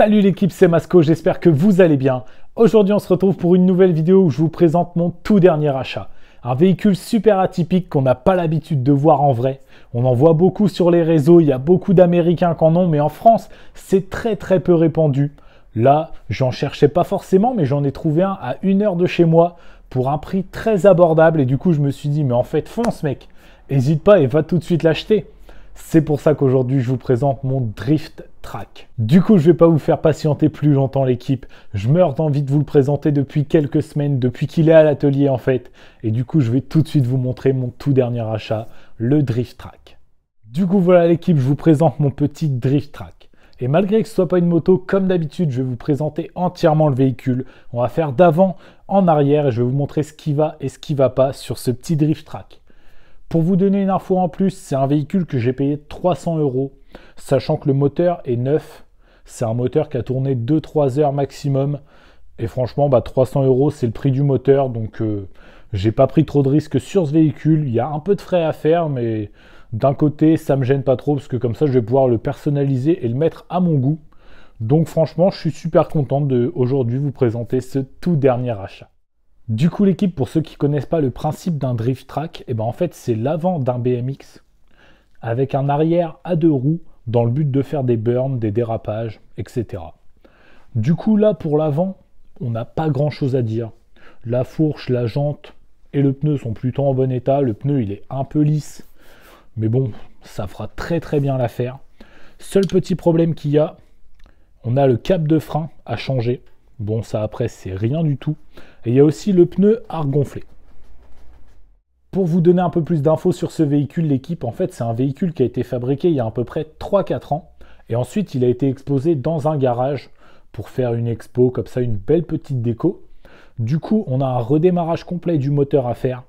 Salut l'équipe, c'est Masco, j'espère que vous allez bien. Aujourd'hui on se retrouve pour une nouvelle vidéo où je vous présente mon tout dernier achat. Un véhicule super atypique qu'on n'a pas l'habitude de voir en vrai. On en voit beaucoup sur les réseaux, il y a beaucoup d'Américains qui en ont, mais en France c'est très peu répandu. Là, j'en cherchais pas forcément, mais j'en ai trouvé un à 1 heure de chez moi pour un prix très abordable et du coup je me suis dit mais en fait fonce mec, hésite pas et va tout de suite l'acheter. C'est pour ça qu'aujourd'hui, je vous présente mon Drift Track. Du coup, je ne vais pas vous faire patienter plus longtemps l'équipe. Je meurs d'envie de vous le présenter depuis quelques semaines, depuis qu'il est à l'atelier en fait. Et du coup, je vais tout de suite vous montrer mon tout dernier achat, le Drift Track. Du coup, voilà l'équipe, je vous présente mon petit Drift Track. Et malgré que ce ne soit pas une moto, comme d'habitude, je vais vous présenter entièrement le véhicule. On va faire d'avant en arrière et je vais vous montrer ce qui va et ce qui ne va pas sur ce petit Drift Track. Pour vous donner une info en plus, c'est un véhicule que j'ai payé 300 €, sachant que le moteur est neuf. C'est un moteur qui a tourné 2-3 heures maximum. Et franchement, 300 €, c'est le prix du moteur. Donc, j'ai pas pris trop de risques sur ce véhicule. Il y a un peu de frais à faire, mais d'un côté, ça me gêne pas trop parce que comme ça, je vais pouvoir le personnaliser et le mettre à mon goût. Donc, franchement, je suis super content de aujourd'hui vous présenter ce tout dernier achat. Du coup l'équipe, pour ceux qui ne connaissent pas le principe d'un Drift Track, en fait c'est l'avant d'un BMX avec un arrière à 2 roues dans le but de faire des burns, des dérapages, etc. Du coup là pour l'avant, on n'a pas grand chose à dire. La fourche, la jante et le pneu sont plutôt en bon état. Le pneu il est un peu lisse, mais bon, ça fera très bien l'affaire. Seul petit problème qu'il y a, on a le cap de frein à changer. Bon, ça après, c'est rien du tout. Et il y a aussi le pneu à regonfler. Pour vous donner un peu plus d'infos sur ce véhicule, l'équipe, en fait, c'est un véhicule qui a été fabriqué il y a à peu près 3-4 ans. Et ensuite, il a été exposé dans un garage pour faire une expo, comme ça, une belle petite déco. Du coup, on a un redémarrage complet du moteur à faire.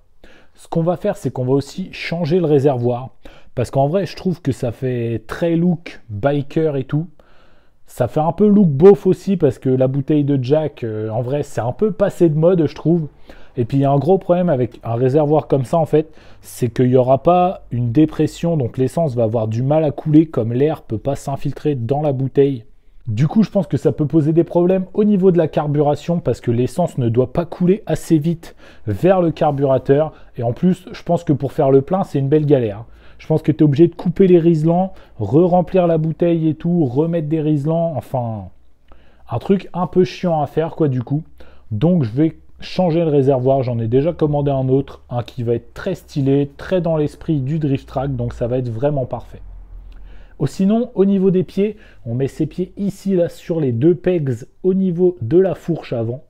Ce qu'on va faire, c'est qu'on va aussi changer le réservoir. Parce qu'en vrai, je trouve que ça fait très look biker et tout. Ça fait un peu look beauf aussi parce que la bouteille de Jack, en vrai, c'est un peu passé de mode, je trouve. Et puis, il y a un gros problème avec un réservoir comme ça, en fait, c'est qu'il n'y aura pas une dépression, donc l'essence va avoir du mal à couler comme l'air ne peut pas s'infiltrer dans la bouteille. Du coup, je pense que ça peut poser des problèmes au niveau de la carburation parce que l'essence ne doit pas couler assez vite vers le carburateur. Et en plus, je pense que pour faire le plein, c'est une belle galère. Je pense que tu es obligé de couper les riselants, re-remplir la bouteille et tout, remettre des riselants. Enfin, un truc un peu chiant à faire, quoi, du coup. Donc, je vais changer le réservoir. J'en ai déjà commandé un autre, un qui va être très stylé, très dans l'esprit du Drift Track. Donc, ça va être vraiment parfait. Sinon, au niveau des pieds, on met ses pieds ici, là, sur les 2 pegs au niveau de la fourche avant.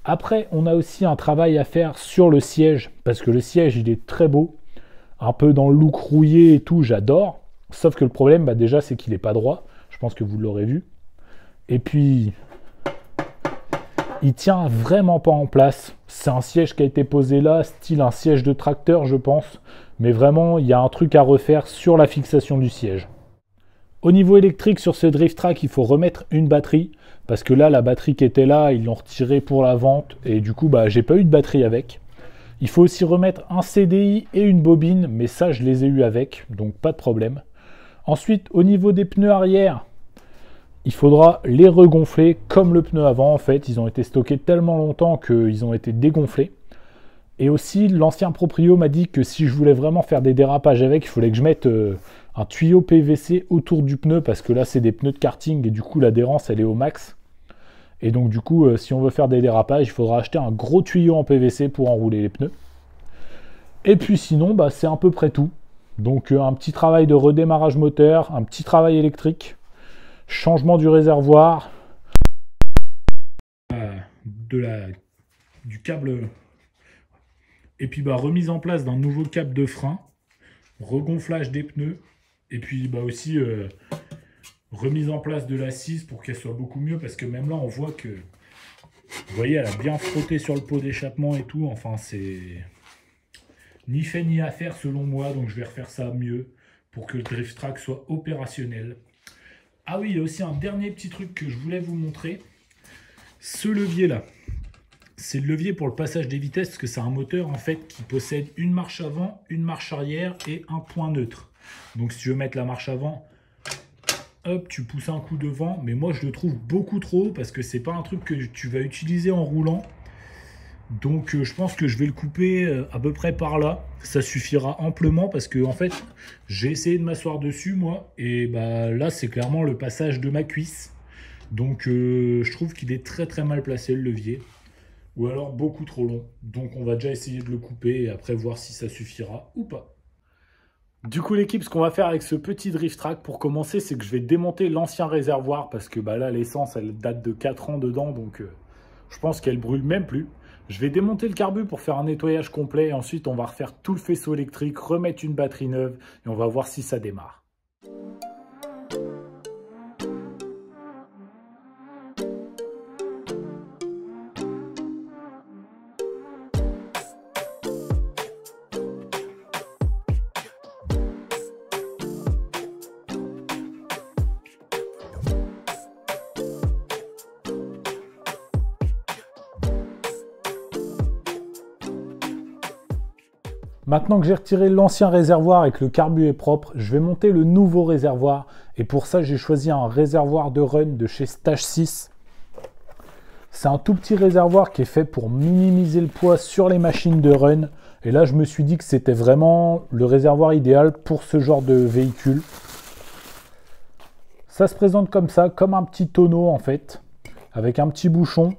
Après, on a aussi un travail à faire sur le siège, parce que le siège, il est très beau. Un peu dans le look rouillé et tout, j'adore. Sauf que le problème, déjà, c'est qu'il n'est pas droit. Je pense que vous l'aurez vu. Et puis, il tient vraiment pas en place. C'est un siège qui a été posé là, style un siège de tracteur, je pense. Mais vraiment, il y a un truc à refaire sur la fixation du siège. Au niveau électrique, sur ce Drift Track, il faut remettre une batterie. Parce que là, la batterie qui était là, ils l'ont retirée pour la vente. Et du coup, j'ai pas eu de batterie avec. Il faut aussi remettre un CDI et une bobine, mais ça, je les ai eu avec, donc pas de problème. Ensuite, au niveau des pneus arrière, il faudra les regonfler comme le pneu avant. En fait, ils ont été stockés tellement longtemps qu'ils ont été dégonflés. Et aussi, l'ancien proprio m'a dit que si je voulais vraiment faire des dérapages avec, il fallait que je mette un tuyau PVC autour du pneu, parce que là, c'est des pneus de karting et du coup, l'adhérence, elle est au max. Et donc du coup, si on veut faire des dérapages, il faudra acheter un gros tuyau en PVC pour enrouler les pneus. Et puis sinon, c'est à peu près tout. Donc un petit travail de redémarrage moteur, un petit travail électrique, changement du réservoir, du câble, et puis remise en place d'un nouveau câble de frein, regonflage des pneus, et puis aussi remise en place de l'assise pour qu'elle soit beaucoup mieux, parce que même là on voit que, vous voyez, elle a bien frotté sur le pot d'échappement et tout. Enfin, c'est ni fait ni à faire selon moi, donc je vais refaire ça mieux pour que le Drift Track soit opérationnel. Ah oui, il y a aussi un dernier petit truc que je voulais vous montrer. Ce levier là, c'est le levier pour le passage des vitesses, parce que c'est un moteur en fait qui possède une marche avant, une marche arrière et un point neutre. Donc si je veux mettre la marche avant, hop, tu pousses un coup devant, mais moi je le trouve beaucoup trop parce que c'est pas un truc que tu vas utiliser en roulant. Donc je pense que je vais le couper à peu près par là. Ça suffira amplement parce que en fait, j'ai essayé de m'asseoir dessus moi et bah là c'est clairement le passage de ma cuisse. Donc je trouve qu'il est très très mal placé le levier ou alors beaucoup trop long. Donc on va déjà essayer de le couper et après voir si ça suffira ou pas. Du coup l'équipe, ce qu'on va faire avec ce petit drift track pour commencer, c'est que je vais démonter l'ancien réservoir parce que bah là l'essence elle date de 4 ans dedans donc je pense qu'elle brûle même plus. Je vais démonter le carbu pour faire un nettoyage complet et ensuite on va refaire tout le faisceau électrique, remettre une batterie neuve et on va voir si ça démarre. Maintenant que j'ai retiré l'ancien réservoir et que le carbu est propre, je vais monter le nouveau réservoir. Et pour ça, j'ai choisi un réservoir de Run de chez Stage 6. C'est un tout petit réservoir qui est fait pour minimiser le poids sur les machines de Run. Et là, je me suis dit que c'était vraiment le réservoir idéal pour ce genre de véhicule. Ça se présente comme ça, comme un petit tonneau en fait, avec un petit bouchon,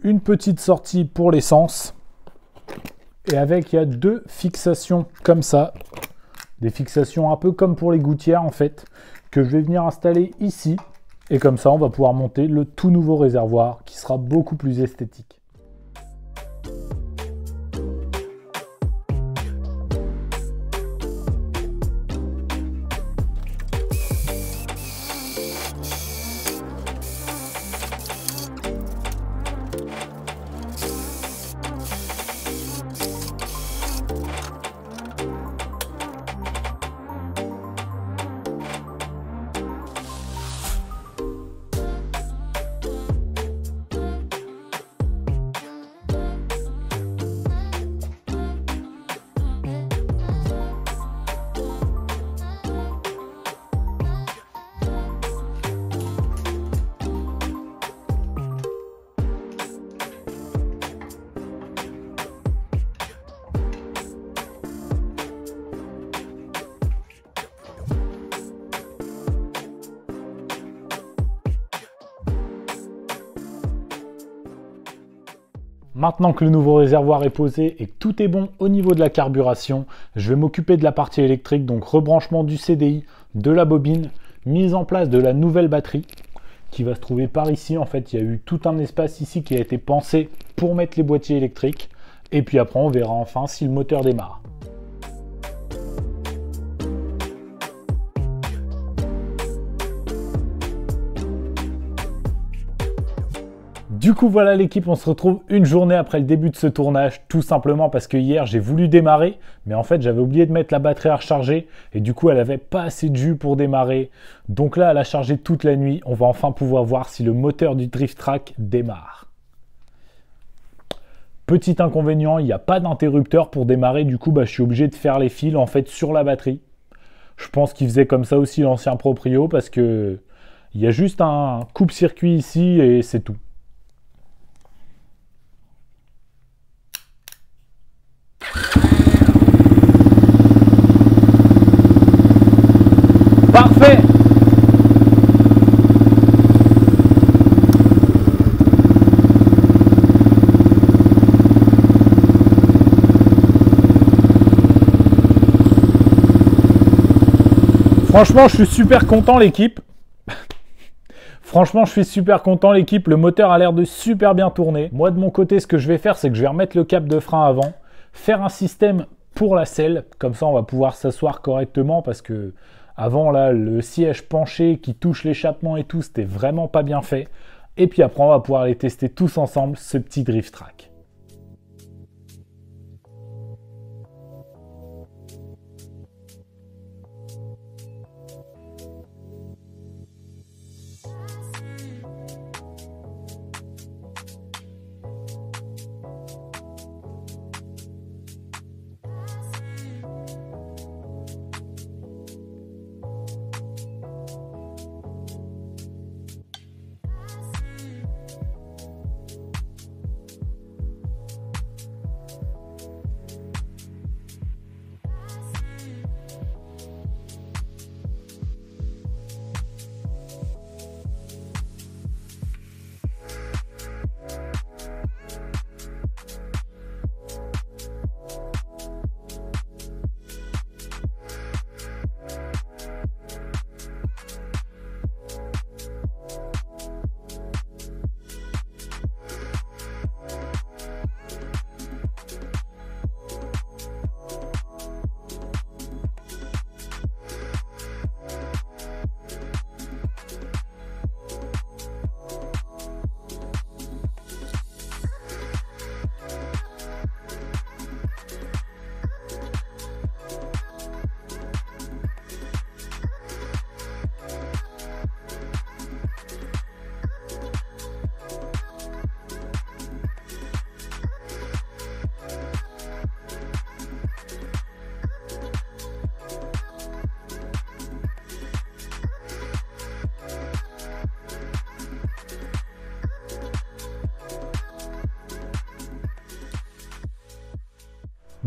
une petite sortie pour l'essence. Et avec, il y a deux fixations comme ça, des fixations un peu comme pour les gouttières en fait, que je vais venir installer ici. Et comme ça, on va pouvoir monter le tout nouveau réservoir qui sera beaucoup plus esthétique. Maintenant que le nouveau réservoir est posé et que tout est bon au niveau de la carburation, je vais m'occuper de la partie électrique, donc rebranchement du CDI, de la bobine, mise en place de la nouvelle batterie qui va se trouver par ici. En fait, il y a eu tout un espace ici qui a été pensé pour mettre les boîtiers électriques. Et puis après, on verra enfin si le moteur démarre. Du coup voilà l'équipe, on se retrouve une journée après le début de ce tournage, tout simplement parce que hier j'ai voulu démarrer, mais en fait j'avais oublié de mettre la batterie à recharger et du coup elle avait pas assez de jus pour démarrer. Donc là elle a chargé toute la nuit, on va enfin pouvoir voir si le moteur du Drift Track démarre. Petit inconvénient, il n'y a pas d'interrupteur pour démarrer, du coup je suis obligé de faire les fils en fait sur la batterie. Je pense qu'il faisait comme ça aussi l'ancien proprio parce que il y a juste un coupe-circuit ici et c'est tout. Parfait. Franchement, je suis super content l'équipe. Franchement, je suis super content l'équipe. Le moteur a l'air de super bien tourner. Moi, de mon côté, ce que je vais faire, c'est que je vais remettre le cap de frein avant, faire un système pour la selle. Comme ça, on va pouvoir s'asseoir correctement parce que avant, là, le siège penché qui touche l'échappement et tout, c'était vraiment pas bien fait. Et puis après, on va pouvoir les tester tous ensemble, ce petit Drift Track.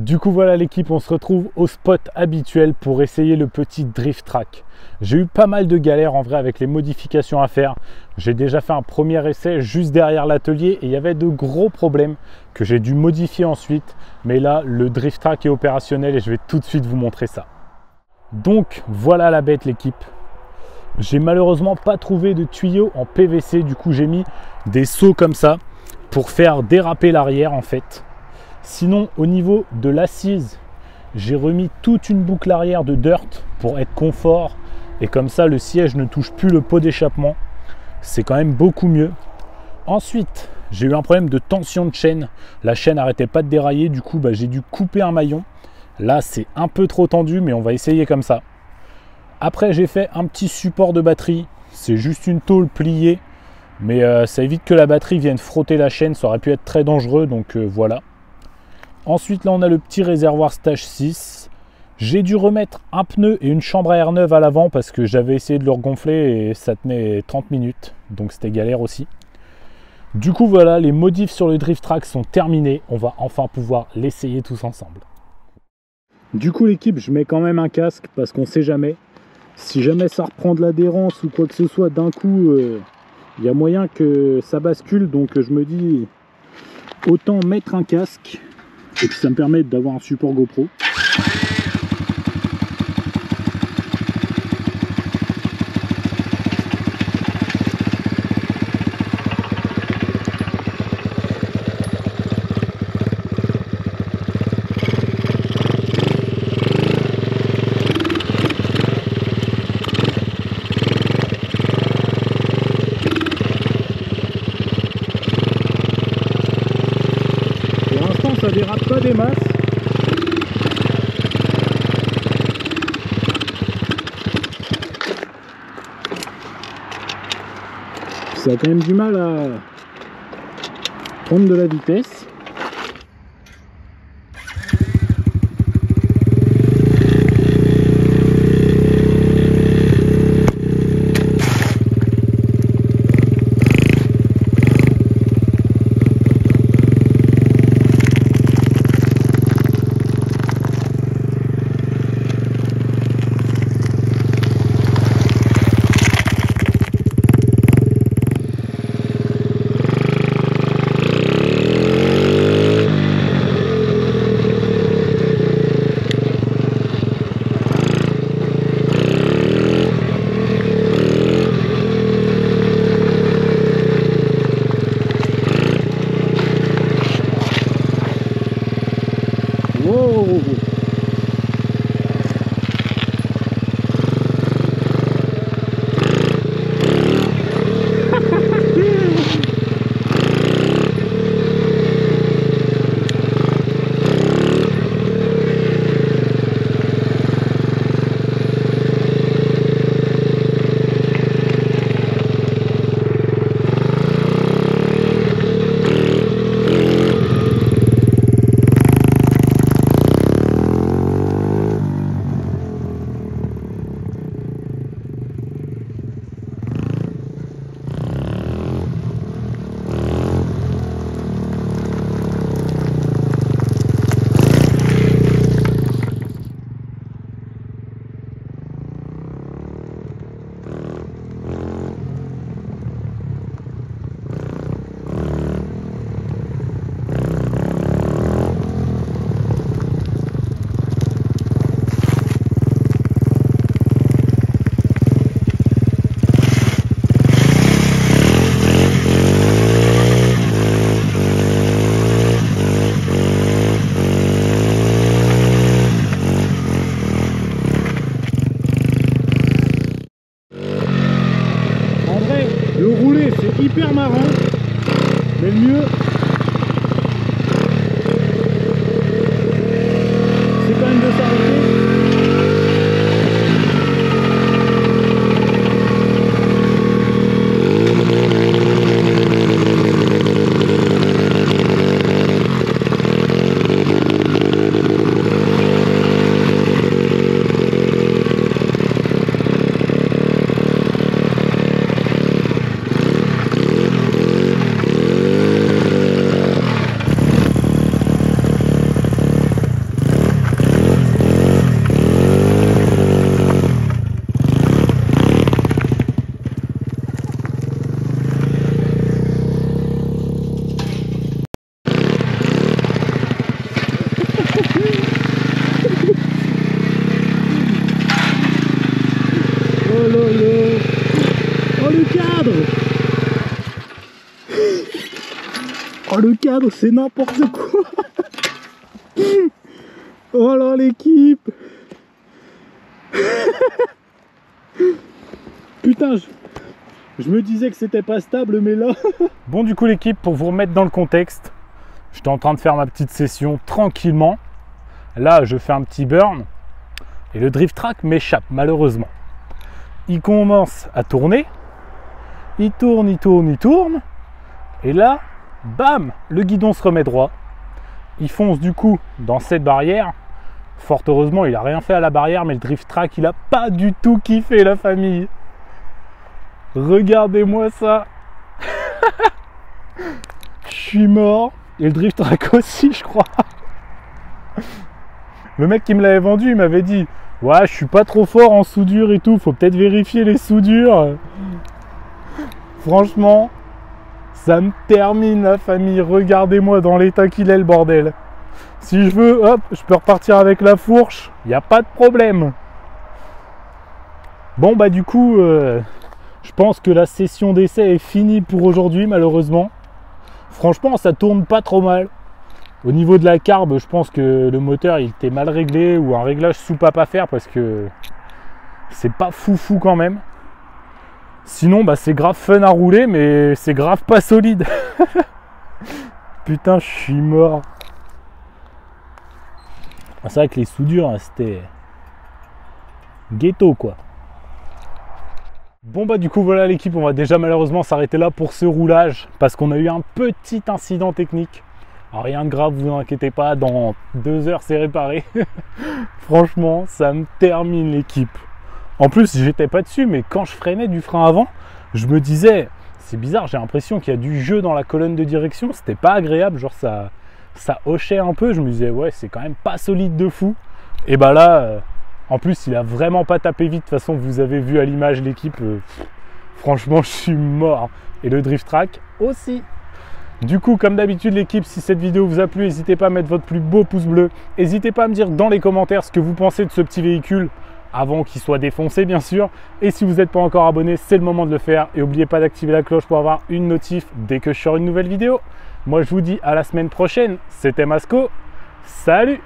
Du coup voilà l'équipe, on se retrouve au spot habituel pour essayer le petit drift track. J'ai eu pas mal de galères en vrai avec les modifications à faire. J'ai déjà fait un premier essai juste derrière l'atelier et il y avait de gros problèmes que j'ai dû modifier ensuite. Mais là, le drift track est opérationnel et je vais tout de suite vous montrer ça. Donc voilà la bête l'équipe. J'ai malheureusement pas trouvé de tuyaux en PVC, du coup j'ai mis des seaux comme ça pour faire déraper l'arrière en fait. Sinon, au niveau de l'assise, j'ai remis toute une boucle arrière de dirt pour être confort. Et comme ça, le siège ne touche plus le pot d'échappement. C'est quand même beaucoup mieux. Ensuite, j'ai eu un problème de tension de chaîne. La chaîne n'arrêtait pas de dérailler. Du coup, j'ai dû couper un maillon. Là, c'est un peu trop tendu, mais on va essayer comme ça. Après, j'ai fait un petit support de batterie. C'est juste une tôle pliée. Mais ça évite que la batterie vienne frotter la chaîne. Ça aurait pu être très dangereux, donc voilà. Ensuite, là, on a le petit réservoir stage 6. J'ai dû remettre un pneu et une chambre à air neuve à l'avant parce que j'avais essayé de le regonfler et ça tenait 30 minutes. Donc, c'était galère aussi. Du coup, voilà, les modifs sur le drift track sont terminés. On va enfin pouvoir l'essayer tous ensemble. Du coup, l'équipe, je mets quand même un casque parce qu'on ne sait jamais. Si jamais ça reprend de l'adhérence ou quoi que ce soit d'un coup, il y a moyen que ça bascule. Donc, je me dis, autant mettre un casque. Et puis ça me permet d'avoir un support GoPro. Pour l'instant ça dérape pas des masses. Ça a quand même du mal à prendre de la vitesse. Wow. Le rouler c'est hyper marrant, mais le mieux c'est quand même de s'arrêter. Oh le cadre! Oh le cadre, c'est n'importe quoi! Oh là l'équipe! Putain, je me disais que c'était pas stable, mais là... Bon, du coup l'équipe, pour vous remettre dans le contexte, j'étais en train de faire ma petite session tranquillement. Là, je fais un petit burn et le drift track m'échappe malheureusement. Il commence à tourner, il tourne, il tourne, il tourne, et là, bam, le guidon se remet droit. Il fonce du coup dans cette barrière. Fort heureusement, il a rien fait à la barrière, mais le drift track, il a pas du tout kiffé la famille. Regardez-moi ça. Je suis mort. Et le drift track aussi, je crois. Le mec qui me l'avait vendu, il m'avait dit: ouais, je suis pas trop fort en soudure et tout, faut peut-être vérifier les soudures. Franchement, ça me termine la famille. Regardez-moi dans l'état qu'il est, le bordel. Si je veux, hop, je peux repartir avec la fourche, il n'y a pas de problème. Bon, bah du coup, je pense que la session d'essai est finie pour aujourd'hui, malheureusement. Franchement, ça tourne pas trop mal. Au niveau de la carbe, je pense que le moteur il était mal réglé ou un réglage soupape à faire parce que c'est pas foufou quand même. Sinon, bah, c'est grave fun à rouler, mais c'est grave pas solide. Putain, je suis mort. C'est vrai que les soudures, c'était ghetto quoi. Bon bah du coup voilà l'équipe, on va déjà malheureusement s'arrêter là pour ce roulage parce qu'on a eu un petit incident technique. Alors rien de grave, vous inquiétez pas, dans 2 heures c'est réparé. Franchement, ça me termine l'équipe. En plus, j'étais pas dessus, mais quand je freinais du frein avant, je me disais, c'est bizarre, j'ai l'impression qu'il y a du jeu dans la colonne de direction, c'était pas agréable, genre ça hochait un peu, je me disais ouais, c'est quand même pas solide de fou. Et bah là, en plus, il a vraiment pas tapé vite, de toute façon, vous avez vu à l'image l'équipe, franchement, je suis mort. Et le drift track aussi. Du coup, comme d'habitude l'équipe, si cette vidéo vous a plu, n'hésitez pas à mettre votre plus beau pouce bleu. N'hésitez pas à me dire dans les commentaires ce que vous pensez de ce petit véhicule, avant qu'il soit défoncé bien sûr. Et si vous n'êtes pas encore abonné, c'est le moment de le faire. Et n'oubliez pas d'activer la cloche pour avoir une notif dès que je sors une nouvelle vidéo. Moi je vous dis à la semaine prochaine, c'était Masco, salut!